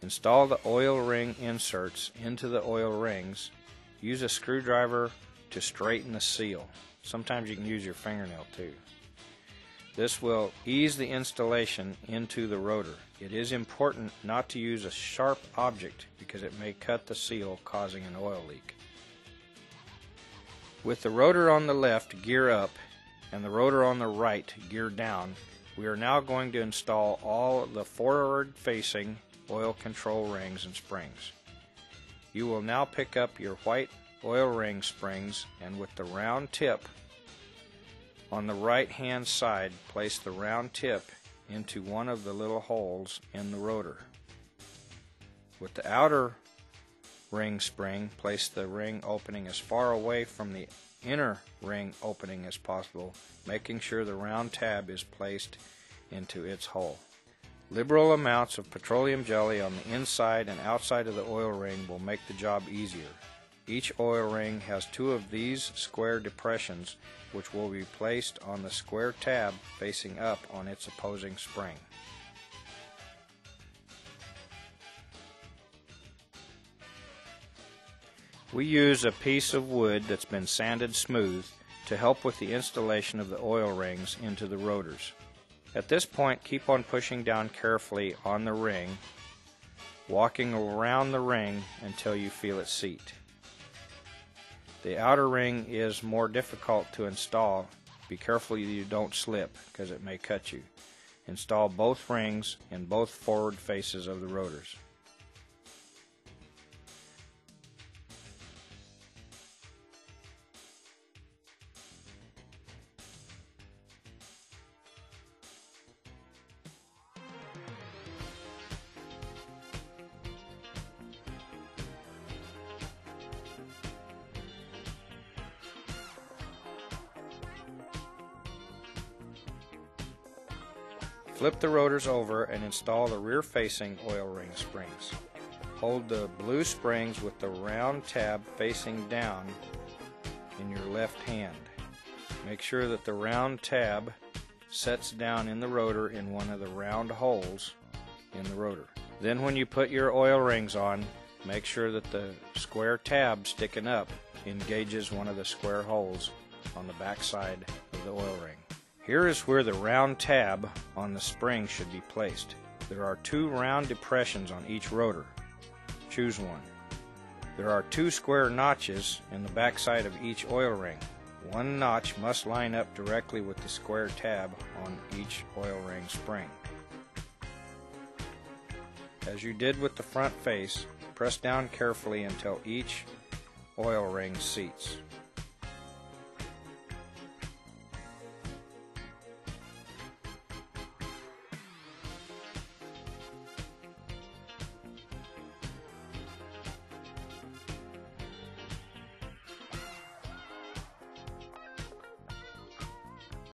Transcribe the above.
Install the oil ring inserts into the oil rings. Use a screwdriver to straighten the seal. Sometimes you can use your fingernail too. This will ease the installation into the rotor. It is important not to use a sharp object because it may cut the seal, causing an oil leak. With the rotor on the left gear up and the rotor on the right gear down, we are now going to install all the forward-facing oil control rings and springs. You will now pick up your white oil ring springs, and with the round tip on the right hand side, place the round tip into one of the little holes in the rotor. With the outer ring spring, place the ring opening as far away from the inner ring opening as possible, making sure the round tab is placed into its hole. Liberal amounts of petroleum jelly on the inside and outside of the oil ring will make the job easier. Each oil ring has two of these square depressions, which will be placed on the square tab facing up on its opposing spring. We use a piece of wood that's been sanded smooth to help with the installation of the oil rings into the rotors. At this point, keep on pushing down carefully on the ring, walking around the ring until you feel it seat. The outer ring is more difficult to install. Be careful you don't slip because it may cut you. Install both rings in both forward faces of the rotors. Flip the rotors over and install the rear-facing oil ring springs. Hold the blue springs with the round tab facing down in your left hand. Make sure that the round tab sets down in the rotor in one of the round holes in the rotor. Then when you put your oil rings on, make sure that the square tab sticking up engages one of the square holes on the back side of the oil ring. Here is where the round tab on the spring should be placed. There are two round depressions on each rotor. Choose one. There are two square notches in the back side of each oil ring. One notch must line up directly with the square tab on each oil ring spring. As you did with the front face, press down carefully until each oil ring seats.